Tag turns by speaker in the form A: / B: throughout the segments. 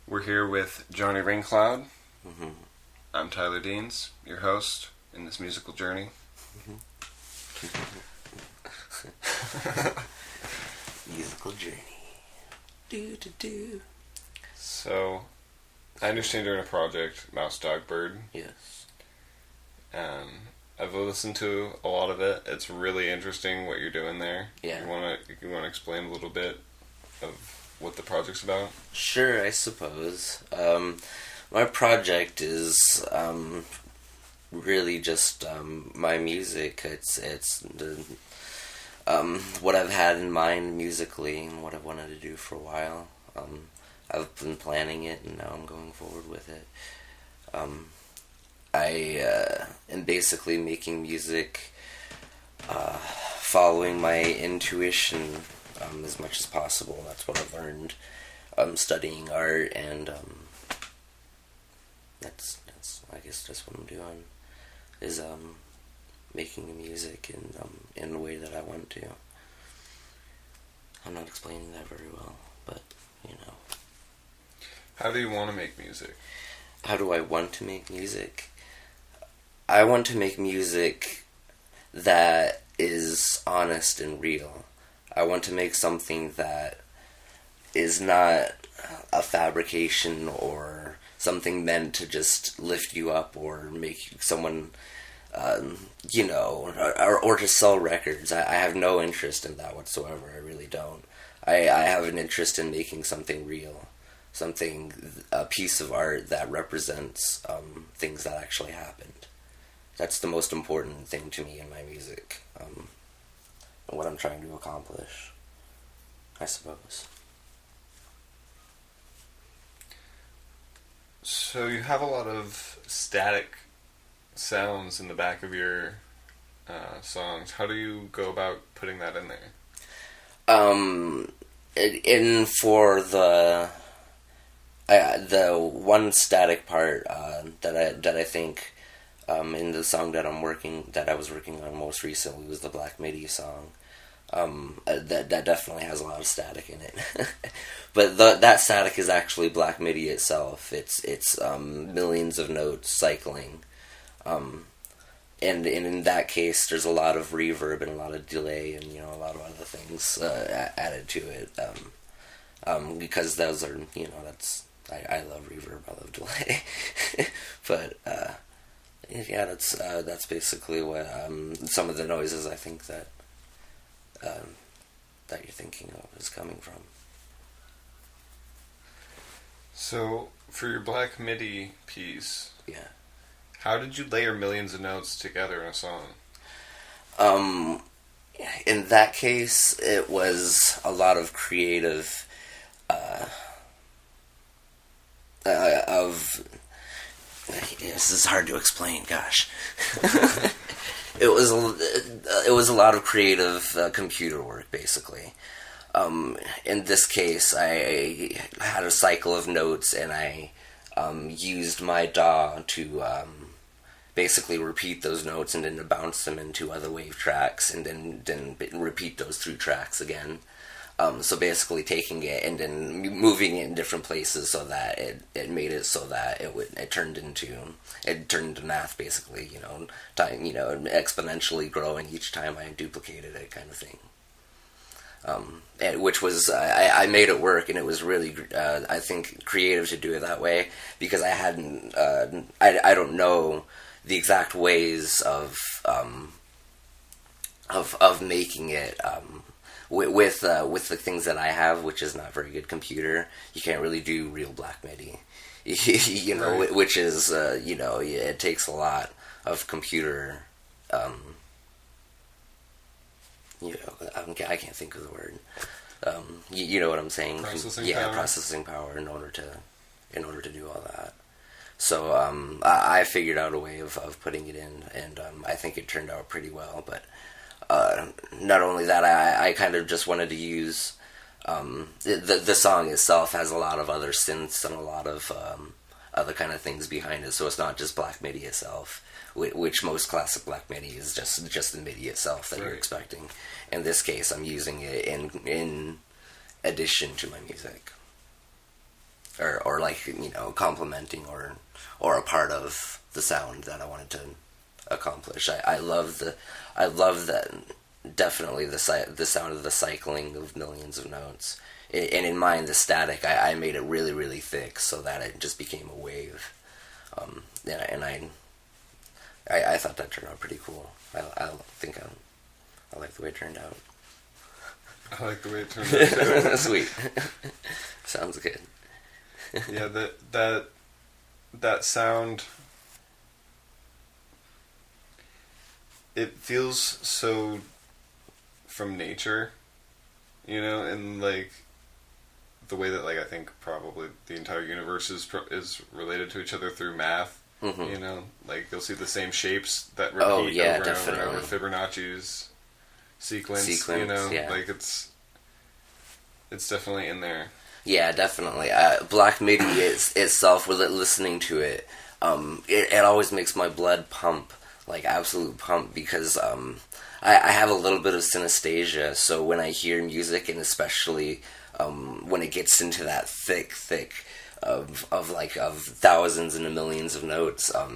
A: We're here with Johnny Raincloud.
B: Mm-hmm.
A: I'm Tyler Deans, your host in this musical journey.
B: Musical journey. Do.
A: So, I understand you're in a project, Mouse Dog Bird.
B: Yes.
A: I've listened to a lot of it. It's really interesting what you're doing there.
B: Yeah.
A: You wanna explain a little bit of what the project's about?
B: Sure, I suppose. My project is really just my music. It's the what I've had in mind musically and what I've wanted to do for a while. I've been planning it and now I'm going forward with it. I am basically making music following my intuition as much as possible. That's what I've learned studying art, and that's I guess that's what I'm doing is making the music in the way that I want to. I'm not explaining that very well, but you know.
A: How do you want to make music?
B: How do I want to make music? I want to make music that is honest and real. I want to make something that is not a fabrication or something meant to just lift you up or make someone, or to sell records. I have no interest in that whatsoever. I really don't. I have an interest in making something real. A piece of art that represents things that actually happened. That's the most important thing to me in my music, and what I'm trying to accomplish, I suppose.
A: So you have a lot of static sounds in the back of your songs. How do you go about putting that in there?
B: For the one static part that I think in the song that I was working on most recently was the Black MIDI song. That definitely has a lot of static in it, but that static is actually Black MIDI itself. It's millions of notes cycling, and in that case, there's a lot of reverb and a lot of delay and a lot of other things added to it. Because those are I love reverb, I love delay, but yeah, that's basically what some of the noises I think that you're thinking of is coming from.
A: So, for your Black MIDI piece,
B: yeah,
A: how did you layer millions of notes together in a song?
B: In that case, it was a lot of creative this is hard to explain. Gosh, it was a lot of creative computer work, basically. In this case, I had a cycle of notes, and I used my DAW to basically repeat those notes and then to bounce them into other wave tracks, and then repeat those through tracks again. So basically taking it and then moving it in different places so that it made it so that it turned into math, basically, exponentially growing each time I duplicated it, kind of thing. Which was, I made it work, and it was really, I think, creative to do it that way, because I hadn't, I don't know the exact ways of making it, with the things that I have, which is not very good computer. You can't really do real Black MIDI,
A: Right.
B: Which is, it takes a lot of computer, I can't think of the word. You know what I'm saying?
A: Processing power.
B: Processing power in order to do all that. So I figured out a way of putting it in, and I think it turned out pretty well. But not only that, I kind of just wanted to use the song itself has a lot of other synths and a lot of other kind of things behind it. So it's not just Black MIDI itself, which most classic Black MIDI is just the MIDI itself that
A: Right.
B: you're expecting. In this case, I'm using it in addition to my music. or like complementing or a part of the sound that I wanted to accomplish. I love that definitely the sound of the cycling of millions of notes. And in mine, the static, I made it really, really thick so that it just became a wave. And I thought that turned out pretty cool. I think I like the way it turned out.
A: I like the way it turned out too.
B: Sweet. Sounds good.
A: Yeah, that sound, it feels so from nature, and like the way that like I think probably the entire universe is related to each other through math.
B: Mm-hmm.
A: Like you'll see the same shapes that repeat over
B: definitely.
A: and over. Fibonacci's sequence,
B: yeah.
A: like it's definitely in there.
B: Yeah, definitely. Black MIDI itself, with it listening to it, it always makes my blood pump, like absolute pump, because I have a little bit of synesthesia, so when I hear music, and especially when it gets into that thick of thousands and millions of notes, I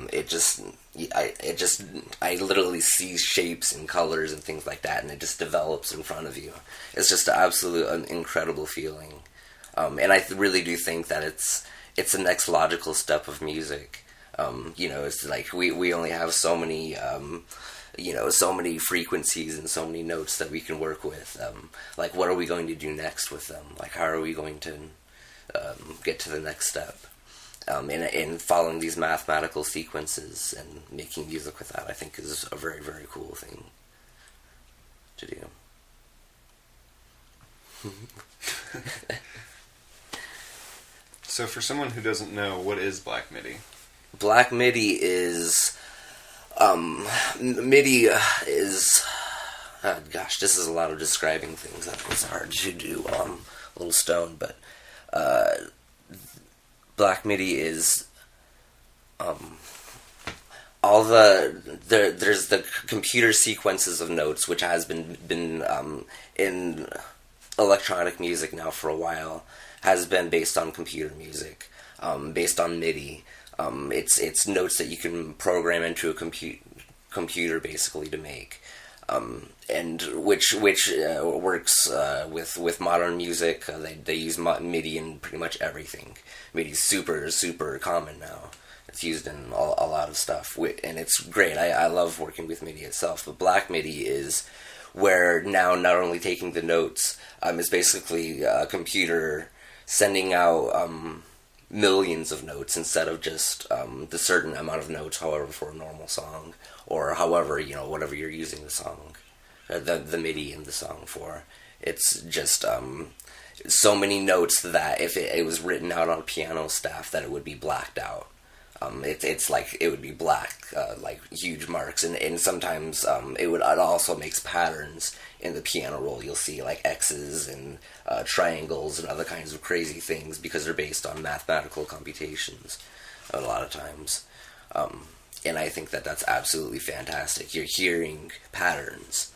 B: literally see shapes and colors and things like that, and it just develops in front of you. It's just an absolute incredible feeling. And I really do think that it's the next logical step of music. It's like we only have so many, so many frequencies and so many notes that we can work with. Like, what are we going to do next with them? Like, how are we going to get to the next step? And following these mathematical sequences and making music with that, I think, is a very, very cool thing to do.
A: So for someone who doesn't know, what is Black MIDI?
B: Black MIDI is gosh, this is a lot of describing things. It's hard to do. A little stoned, but Black MIDI is all there's the computer sequences of notes, which has been in electronic music now for a while, has been based on computer music, based on MIDI. It's notes that you can program into a computer basically to make, and which works with modern music. They use MIDI in pretty much everything. MIDI's super common now. It's used in a lot of stuff, and it's great. I love working with MIDI itself, but Black MIDI is where now not only taking the notes, is basically a computer sending out millions of notes instead of just the certain amount of notes, however, for a normal song, or however, whatever you're using the song, the MIDI in the song for. It's just so many notes that if it was written out on a piano staff, that it would be blacked out. It's like it would be black, like huge marks, and sometimes it also makes patterns in the piano roll. You'll see like X's and triangles and other kinds of crazy things because they're based on mathematical computations a lot of times. And I think that that's absolutely fantastic. You're hearing patterns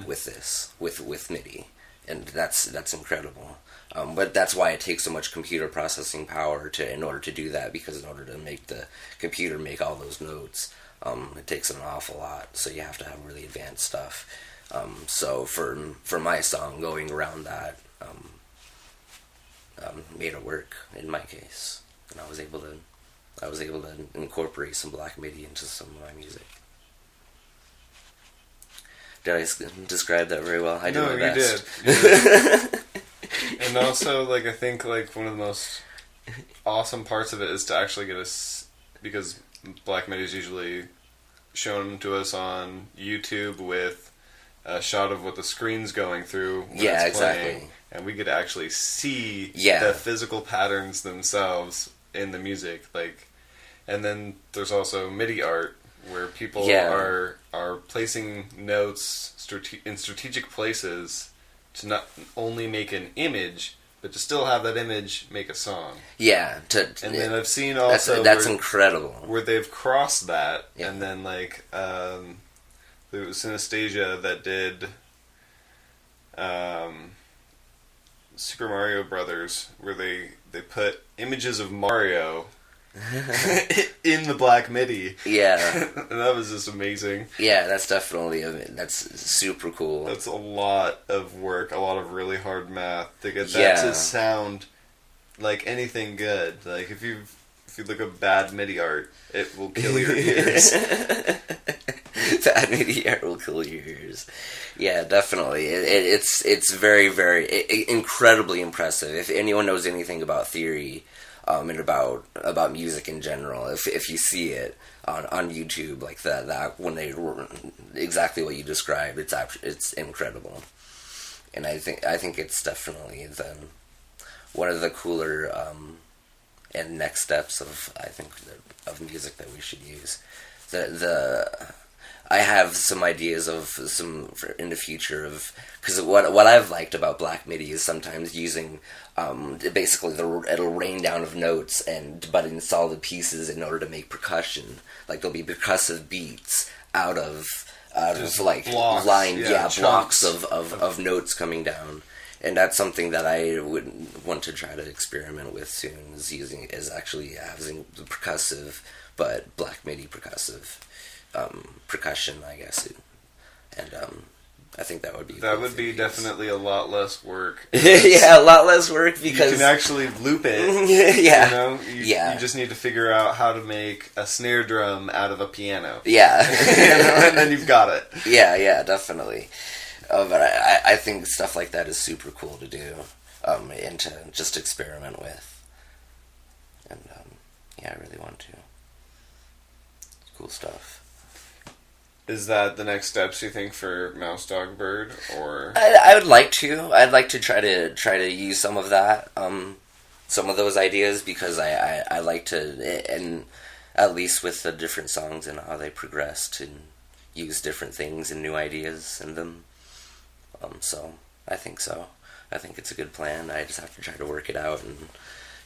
B: with this, with MIDI, and that's incredible. But that's why it takes so much computer processing power in order to do that, because in order to make the computer make all those notes, it takes an awful lot. So you have to have really advanced stuff. So for my song, going around that made it work in my case, and I was able to incorporate some Black MIDI into some of my music. Did I describe that very well? I did my best.
A: You did. And also, like, I think, like, one of the most awesome parts of it is to actually get us, because Black MIDI is usually shown to us on YouTube with a shot of what the screen's going through when it's playing, and we get to actually see the physical patterns themselves in the music, like, and then there's also MIDI art, where people are placing notes in strategic places to not only make an image, but to still have that image make a song.
B: Yeah.
A: And then I've seen also...
B: That's incredible.
A: Where they've crossed that, and then, like, there was Synesthesia that did Super Mario Brothers, where they put images of Mario in the Black MIDI.
B: Yeah.
A: And that was just amazing.
B: Yeah, that's definitely that's super cool.
A: That's a lot of work, a lot of really hard math to get that to sound like anything good. Like if you look at bad MIDI art, it will kill your ears.
B: Bad MIDI art will kill your ears. Yeah, definitely. It's very, very incredibly impressive. If anyone knows anything about theory, and about music in general, if you see it on YouTube like that when they exactly what you described, it's incredible. And I think it's definitely one of the cooler and next steps of music that we should use. I have some ideas in the future because what I've liked about Black MIDI is sometimes using basically it'll rain down of notes but in solid pieces in order to make percussion. Like there'll be percussive beats out of like
A: blocks,
B: blocks of notes coming down. And that's something that I would want to try to experiment with soon, is actually having percussive, but Black MIDI percussive percussion, I guess. And I think that would be...
A: That would be definitely a lot less work.
B: Yeah, a lot less work because...
A: You can actually loop it.
B: Yeah.
A: You know? You just need to figure out how to make a snare drum out of a piano.
B: Yeah.
A: And then you've got it.
B: Yeah, definitely. But I think stuff like that is super cool to do, and to just experiment with. And, I really want to. It's cool stuff.
A: Is that the next steps, you think, for Mouse Dog Bird, or...?
B: I would like to. I'd like to try to use some of that, some of those ideas, because I like to, and at least with the different songs and how they progress, to use different things and new ideas in them. So I think it's a good plan. I just have to try to work it out, and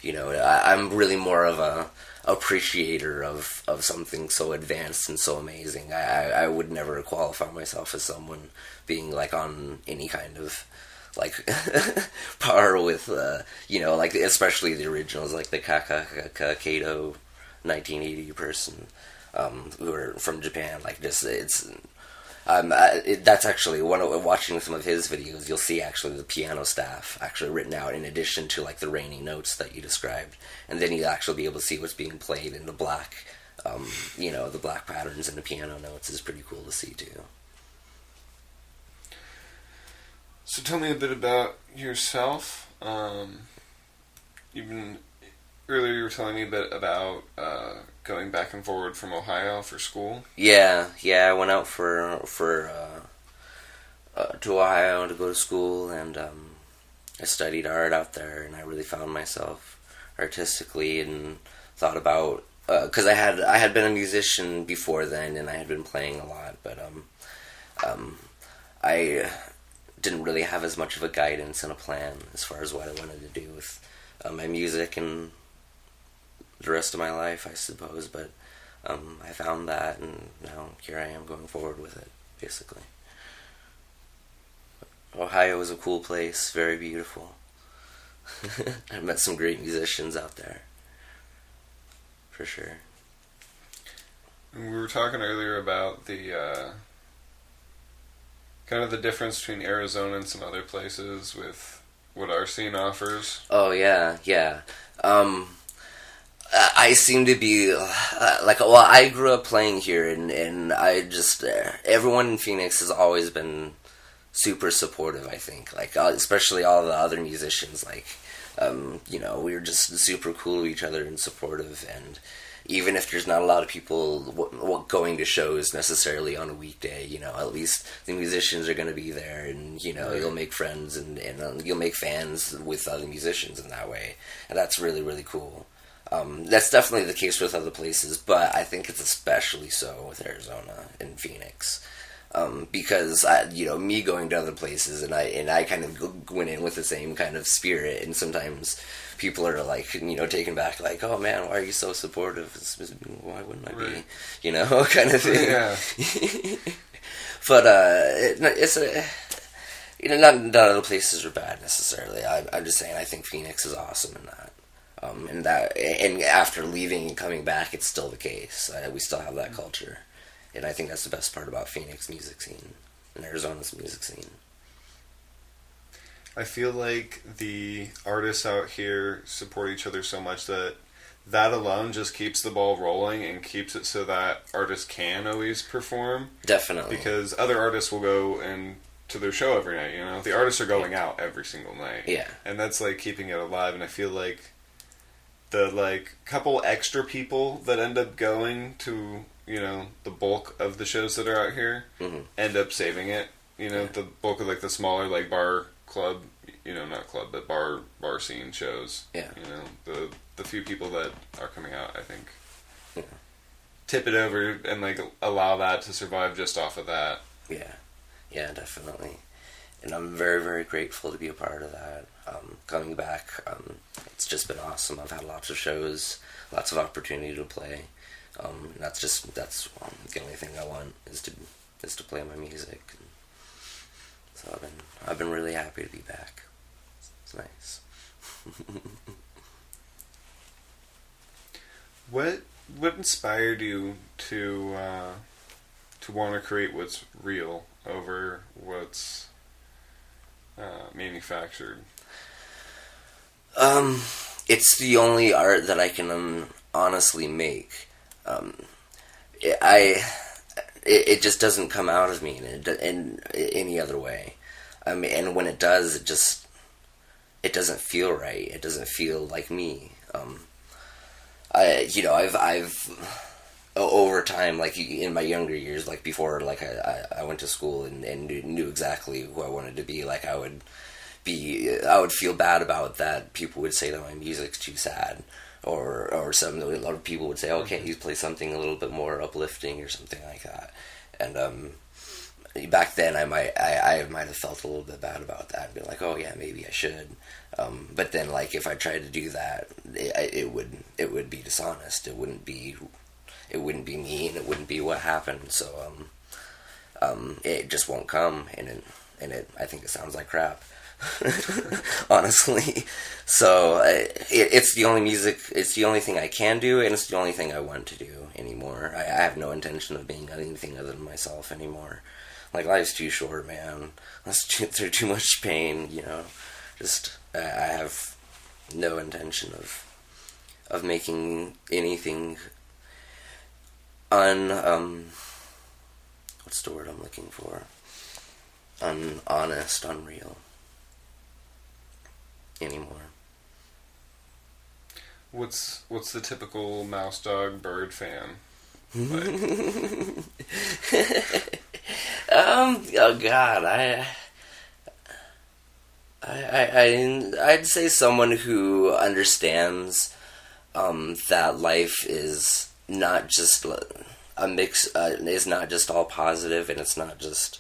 B: I'm really more of a appreciator of something so advanced and so amazing. I would never qualify myself as someone being like on any kind of like par with like especially the originals, like the H.A.T 1980 person who are from Japan. Like just that's actually watching some of his videos, you'll see actually the piano staff actually written out in addition to like the rainy notes that you described, and then you'll actually be able to see what's being played in the black, the black patterns in the piano notes is pretty cool to see too.
A: So tell me a bit about yourself. Earlier you were telling me a bit about going back and forward from Ohio for school. Yeah,
B: I went out to Ohio to go to school, and I studied art out there, and I really found myself artistically, and thought about because I had been a musician before then, and I had been playing a lot, but I didn't really have as much of a guidance and a plan as far as what I wanted to do with my music and the rest of my life, I suppose, but I found that, and now here I am going forward with it, basically. Ohio is a cool place, very beautiful. I met some great musicians out there, for sure.
A: We were talking earlier about the kind of the difference between Arizona and some other places with what our scene offers.
B: Oh, yeah. I seem to be, I grew up playing here, and I just, everyone in Phoenix has always been super supportive, I think, especially all the other musicians, we were just super cool to each other and supportive, and even if there's not a lot of people going to shows necessarily on a weekday, at least the musicians are going to be there, and, you'll make friends, and you'll make fans with other musicians in that way, and that's really, really cool. That's definitely the case with other places, but I think it's especially so with Arizona and Phoenix. Because me going to other places, and I kind of went in with the same kind of spirit, and sometimes people are taken back, like, oh man, why are you so supportive? Why wouldn't I be? Kind of thing.
A: Yeah.
B: But not other places are bad necessarily. I'm just saying I think Phoenix is awesome in that. And after leaving and coming back, it's still the case. We still have that culture, and I think that's the best part about Phoenix music scene and Arizona's music scene.
A: I feel like the artists out here support each other so much that alone just keeps the ball rolling and keeps it so that artists can always perform.
B: Definitely.
A: Because other artists will go and to their show every night, you know? The artists are going out every single night.
B: Yeah.
A: And that's like keeping it alive, and I feel like the like couple extra people that end up going to, you know, the bulk of the shows that are out here end up saving it. You know, the bulk of like the smaller like bar club, you know, not club but bar scene shows.
B: Yeah.
A: You know, the few people that are coming out, I think, tip it over and like allow that to survive just off of that.
B: Yeah, definitely. And I'm very, very grateful to be a part of that. Coming back, it's just been awesome. I've had lots of shows, lots of opportunity to play. That's the only thing I want is to play my music. And so I've been really happy to be back. It's nice.
A: What inspired you to want to create what's real over what's manufactured?
B: It's the only art that I can honestly make. It just doesn't come out of me in any other way. I mean, and when it does, it doesn't feel right. It doesn't feel like me. I've over time, like in my younger years, like before, like I went to school and knew exactly who I wanted to be. Like I would feel bad about that. People would say that my music's too sad, or a lot of people would say, "Oh, can't you play something a little bit more uplifting or something like that?" And back then, I might have felt a little bit bad about that, and be like, "Oh yeah, maybe I should." But then, like if I tried to do that, it would be dishonest. It wouldn't be me, and it wouldn't be what happened. So it just won't come, and I think it sounds like crap. Honestly, so it's the only music. It's the only thing I can do, and it's the only thing I want to do anymore. I have no intention of being anything other than myself anymore. Like life's too short, man. Let's through too much pain, you know. Just I have no intention of making anything what's the word I'm looking for? Honest, unreal anymore.
A: What's the typical mouse, dog, bird fan?
B: Oh God, I'd say someone who understands that life is not just a mix. Is not just all positive, and it's not just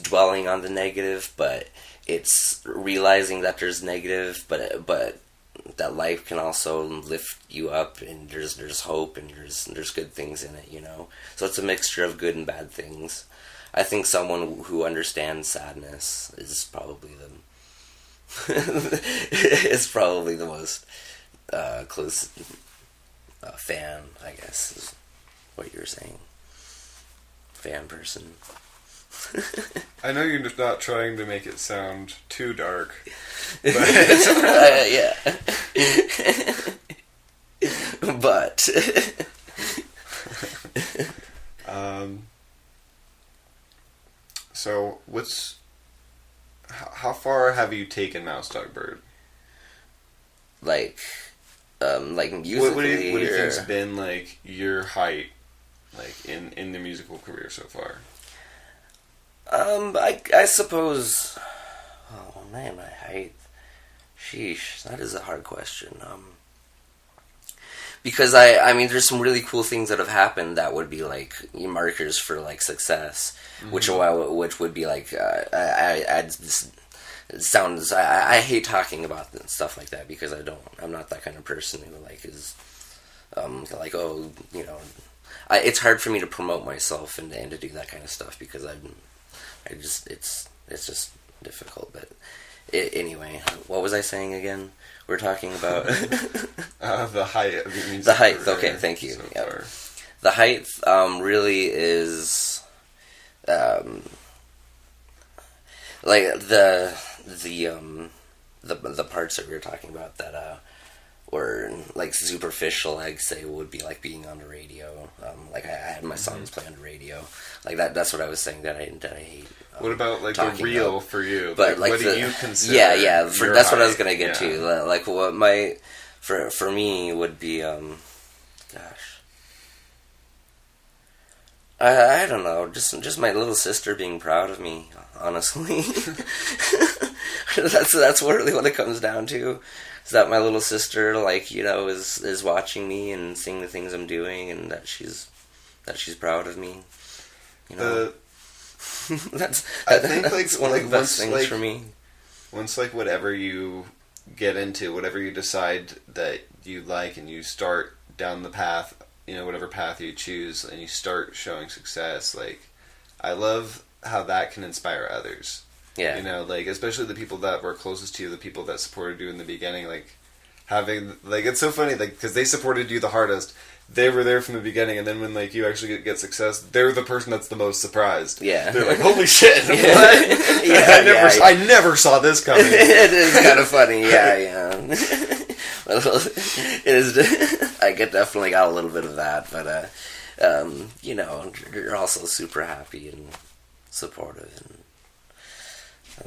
B: dwelling on the negative, but it's realizing that there's negative, but that life can also lift you up, and there's hope, and there's good things in it, you know. So it's a mixture of good and bad things. I think someone who understands sadness is probably the most close fan, I guess, is what you're saying. Fan person.
A: I know you're not trying to make it sound too dark, but
B: yeah. But
A: so how far have you taken Mouse Dog Bird?
B: Like musically.
A: What do you think's been like your height, like in the musical career so far?
B: I suppose. Oh man, my height. Sheesh, that is a hard question. Because I mean, there's some really cool things that have happened that would be like markers for like success, which would be like it sounds. I hate talking about stuff like that because I'm not that kind of person who like is like, oh, you know, it's hard for me to promote myself and to do that kind of stuff because it's just difficult. But anyway, what was I saying again? We're talking about
A: the height of your music.
B: The height. Okay, thank you.
A: So
B: Yep. The height really is like the parts that we were talking about that were like superficial. I'd say would be like being on the radio. Like I had my songs play on the radio. Like that's what I was saying that I hate.
A: What about like the real for you?
B: But like
A: what do you consider?
B: Yeah. That's what I was
A: height?
B: gonna get to. Like what my for me would be gosh. I don't know, just my little sister being proud of me, honestly. That's really what it comes down to. Is that my little sister, like, you know, is watching me and seeing the things I'm doing, and that she's proud of me. You know,
A: I think
B: that's one of the best things for me.
A: Once like whatever you get into, whatever you decide that you like, and you start down the path, you know, whatever path you choose, and you start showing success, like, I love how that can inspire others.
B: Yeah.
A: You know, like, especially the people that were closest to you, the people that supported you in the beginning, like, having, like, it's so funny, like, because they supported you the hardest. They were there from the beginning, and then when, like, you actually get success, they're the person that's the most surprised.
B: Yeah.
A: They're like, holy shit, what?
B: Yeah,
A: I never saw this coming.
B: It is kind of funny, yeah. It is. I definitely got a little bit of that, but you know, you're also super happy and supportive,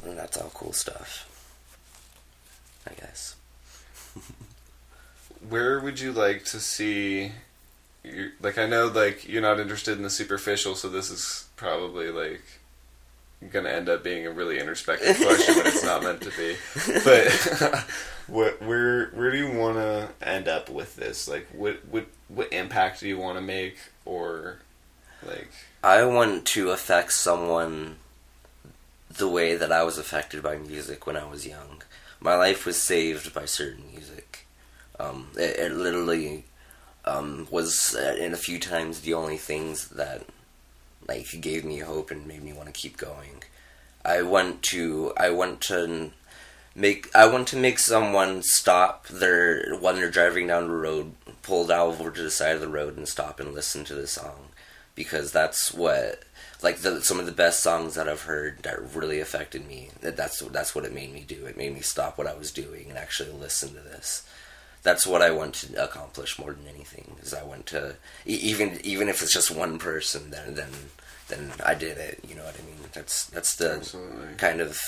B: and that's all cool stuff, I guess.
A: Where would you like to see? Like, I know, like, you're not interested in the superficial, so this is probably like gonna end up being a really introspective question, but it's not meant to be. But where do you want to end up with this? Like, what impact do you want to make, or like?
B: I want to affect someone the way that I was affected by music when I was young. My life was saved by certain music. It literally was in a few times the only things that like gave me hope and made me want to keep going. I want to make someone stop when they're driving down the road, pull down over to the side of the road and stop and listen to the song, because that's what, like, some of the best songs that I've heard that really affected me. That's what it made me do. It made me stop what I was doing and actually listen to this. That's what I want to accomplish more than anything. Is I want to, even if it's just one person, then I did it. You know what I mean? That's the
A: Absolutely.
B: kind of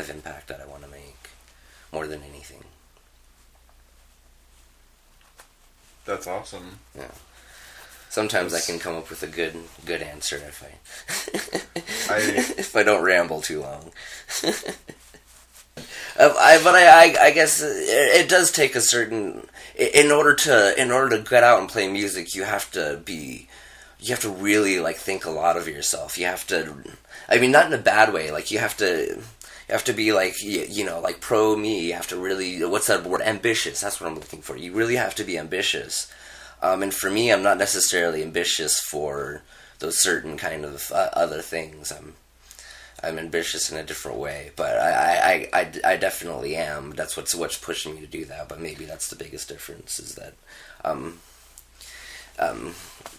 B: impact that I want to make more than anything.
A: That's awesome.
B: Yeah. Sometimes I can come up with a good answer if if I don't ramble too long. I guess it does take a certain, in order to get out and play music, you have to really like think a lot of yourself. You have to, I mean, not in a bad way. Like you have to be like, you know, like pro me. You have to really, what's that word? Ambitious. That's what I'm looking for. You really have to be ambitious. And for me, I'm not necessarily ambitious for those certain kind of other things. I'm ambitious in a different way, but I definitely am. That's what's pushing me to do that. But maybe that's the biggest difference, is that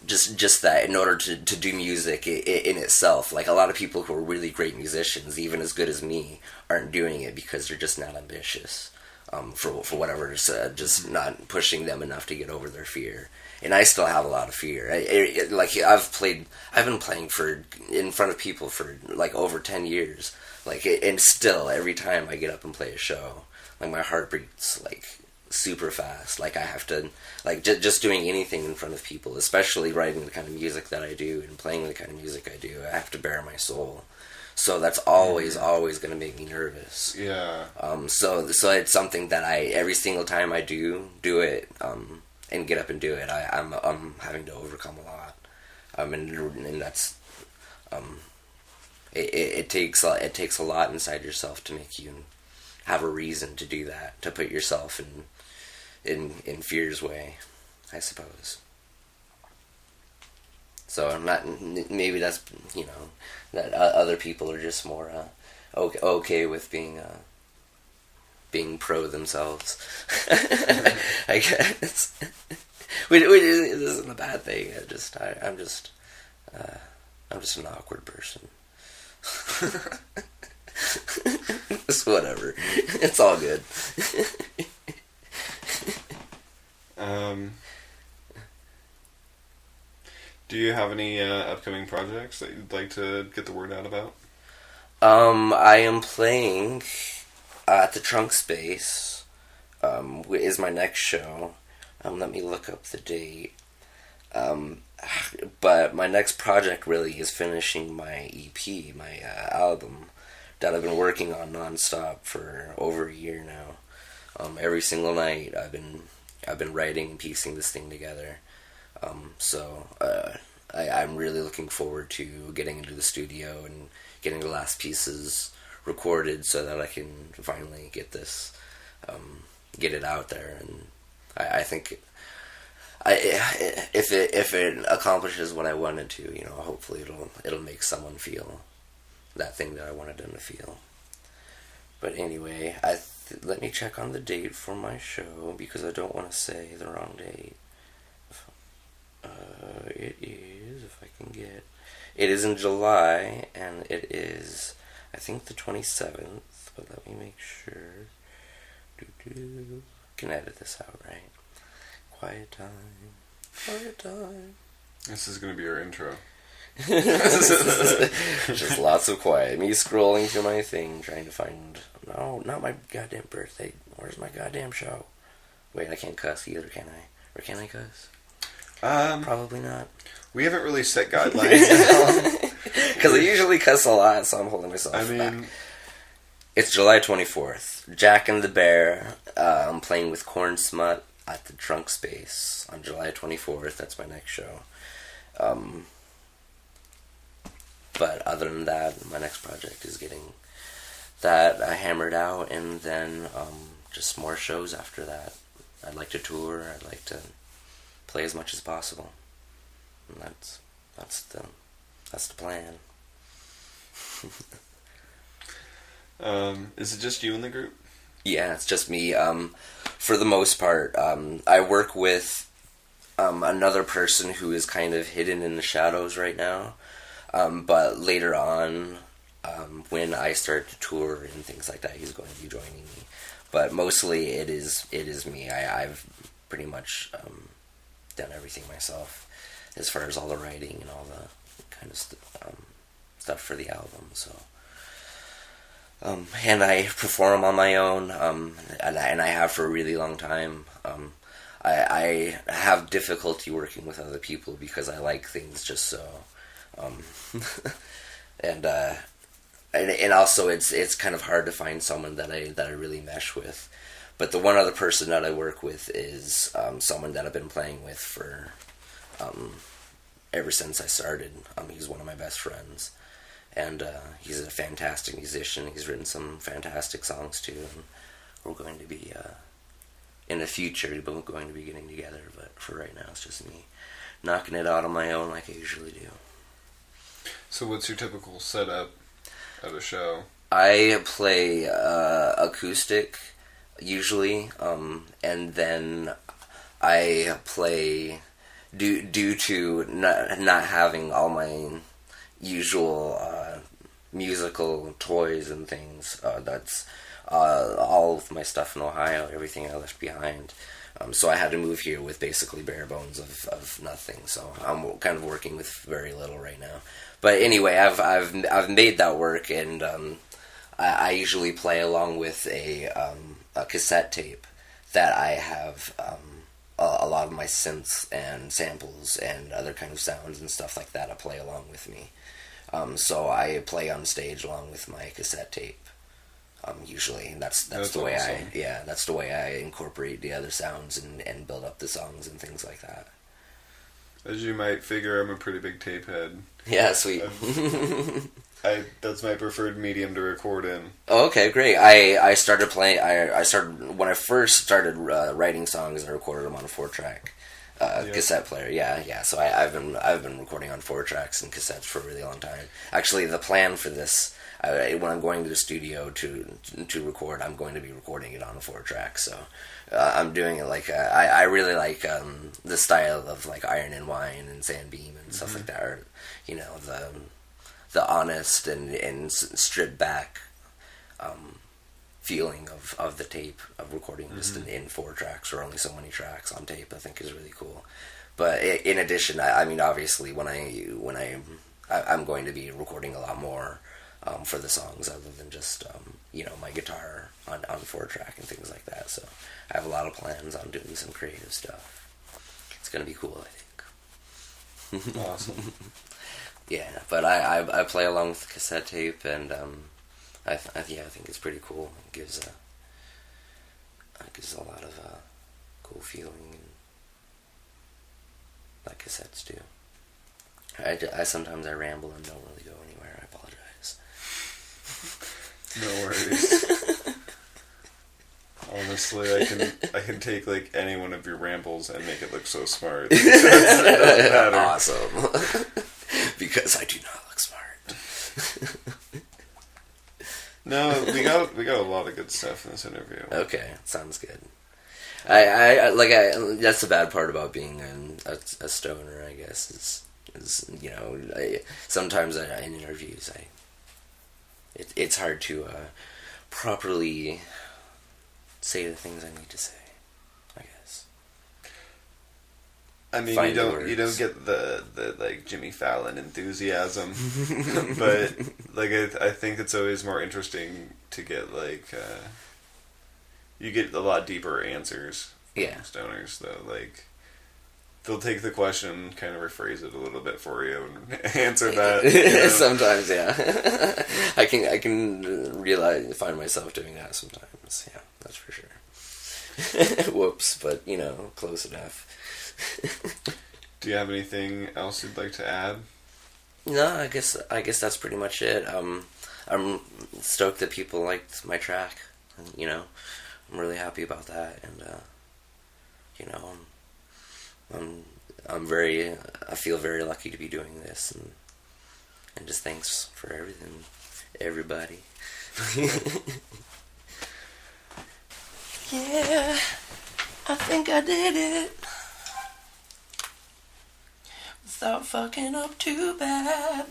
B: just that in order to do music in itself, like a lot of people who are really great musicians, even as good as me, aren't doing it because they're just not ambitious. For whatever, just not pushing them enough to get over their fear. And I still have a lot of fear. I've been playing in front of people for like over 10 years. Like, and still every time I get up and play a show, like my heart beats like super fast. Like I have to, like just doing anything in front of people, especially writing the kind of music that I do and playing the kind of music I do, I have to bare my soul. So that's always going to make me nervous.
A: Yeah.
B: So it's something that every single time I do it, and get up and do it, I'm having to overcome a lot. And that's, it takes a lot inside yourself to make you have a reason to do that, to put yourself in fear's way, I suppose. So maybe that's that other people are just more okay with being pro themselves. I guess, which isn't a bad thing. I'm just an awkward person. It's whatever. It's all good.
A: Do you have any upcoming projects that you'd like to get the word out about?
B: I am playing at the Trunk Space. Is my next show. Let me look up the date. But my next project really is finishing my EP, my album that I've been working on nonstop for over a year now. Every single night I've been writing and piecing this thing together. So I'm really looking forward to getting into the studio and getting the last pieces recorded so that I can finally get this, get it out there. And I think if it accomplishes what I wanted to, hopefully it'll make someone feel that thing that I wanted them to feel. But anyway, let me check on the date for my show because I don't want to say the wrong date. It is, if I can get, it is in July, and it is, I think, the 27th, but let me make sure. Can edit this out, right? Quiet time.
A: This is going to be our intro.
B: Just lots of quiet. Me scrolling through my thing, trying to find, no, not my goddamn birthday. Where's my goddamn show? Wait, I can't cuss either, can I? Or can I cuss? Probably not.
A: We haven't really set guidelines.
B: Because I usually cuss a lot, so I'm holding myself back. It's July 24th. Jack and the Bear. I'm playing with Corn Smut at the Trunk Space on July 24th. That's my next show. But other than that, my next project is getting that hammered out, and then just more shows after that. I'd like to tour. I'd like to play as much as possible, and that's the plan.
A: Is it just you in the group?
B: Yeah, it's just me. For the most part, I work with another person who is kind of hidden in the shadows right now. But later on, when I start to tour and things like that, he's going to be joining me. But mostly, it is me. I've pretty much done everything myself, as far as all the writing and all the kind of stuff for the album. So, and I perform on my own, and I have for a really long time. I have difficulty working with other people because I like things just so. And also it's kind of hard to find someone that I really mesh with. But the one other person that I work with is someone that I've been playing with for ever since I started. He's one of my best friends, and he's a fantastic musician. He's written some fantastic songs too, and we're going to be in the future we're going to be getting together. But for right now, it's just me knocking it out on my own like I usually do.
A: So what's your typical setup at a show?
B: I play acoustic usually, and then I play due to not having all my usual musical toys and things. That's all of my stuff in Ohio, everything I left behind. So I had to move here with basically bare bones of nothing. So I'm kind of working with very little right now. But anyway, I've made that work, and I usually play along with a cassette tape that I have a lot of my synths and samples and other kind of sounds and stuff like that. I play along with me. So I play on stage along with my cassette tape. Usually, and that's the way awesome. That's the way I incorporate the other sounds and build up the songs and things like that.
A: As you might figure, I'm a pretty big tape head.
B: Yeah, sweet.
A: That's my preferred medium to record in.
B: Oh, okay, great. I started playing. I started when I first started writing songs. I recorded them on a 4-track cassette player. Yeah. So I've been recording on 4-tracks and cassettes for a really long time. Actually, the plan for this, when I'm going to the studio to record, I'm going to be recording it on a 4-track. So I'm doing it like I really like the style of like Iron and Wine and Sandbeam and stuff like that. Or, you know, the honest and stripped back feeling of the tape, of recording just in 4 tracks or only so many tracks on tape, I think is really cool. But in addition, I mean, obviously, when I'm going to be recording a lot more for the songs other than just you know, my guitar on 4-track and things like that. So I have a lot of plans on doing some creative stuff. It's gonna be cool, I think.
A: Awesome.
B: Yeah, but I play along with the cassette tape, and I think it's pretty cool. It gives a lot of cool feeling, like cassettes do. I sometimes I ramble and don't really go anywhere. I apologize.
A: No worries. Honestly, I can take like any one of your rambles and make it look so smart. It doesn't matter.
B: Awesome. Because I do not look smart.
A: No, we got a lot of good stuff in this interview.
B: Okay, sounds good. I that's the bad part about being a stoner, I guess, is you know, sometimes in interviews it's hard to properly say the things I need to say, I guess.
A: I mean, you don't get the like Jimmy Fallon enthusiasm, but like I think it's always more interesting to get like you get a lot deeper answers from stoners though. Like they'll take the question, kind of rephrase it a little bit for you, and answer that. You know?
B: Sometimes, yeah. I can find myself doing that sometimes. Yeah, that's for sure. Whoops, but you know, close enough.
A: Do you have anything else you'd like to add?
B: No, I guess that's pretty much it. I'm stoked that people liked my track. You know, I'm really happy about that, and you know, I feel very lucky to be doing this, and just thanks for everything, everybody. Yeah, I think I did it. Without fucking up too bad.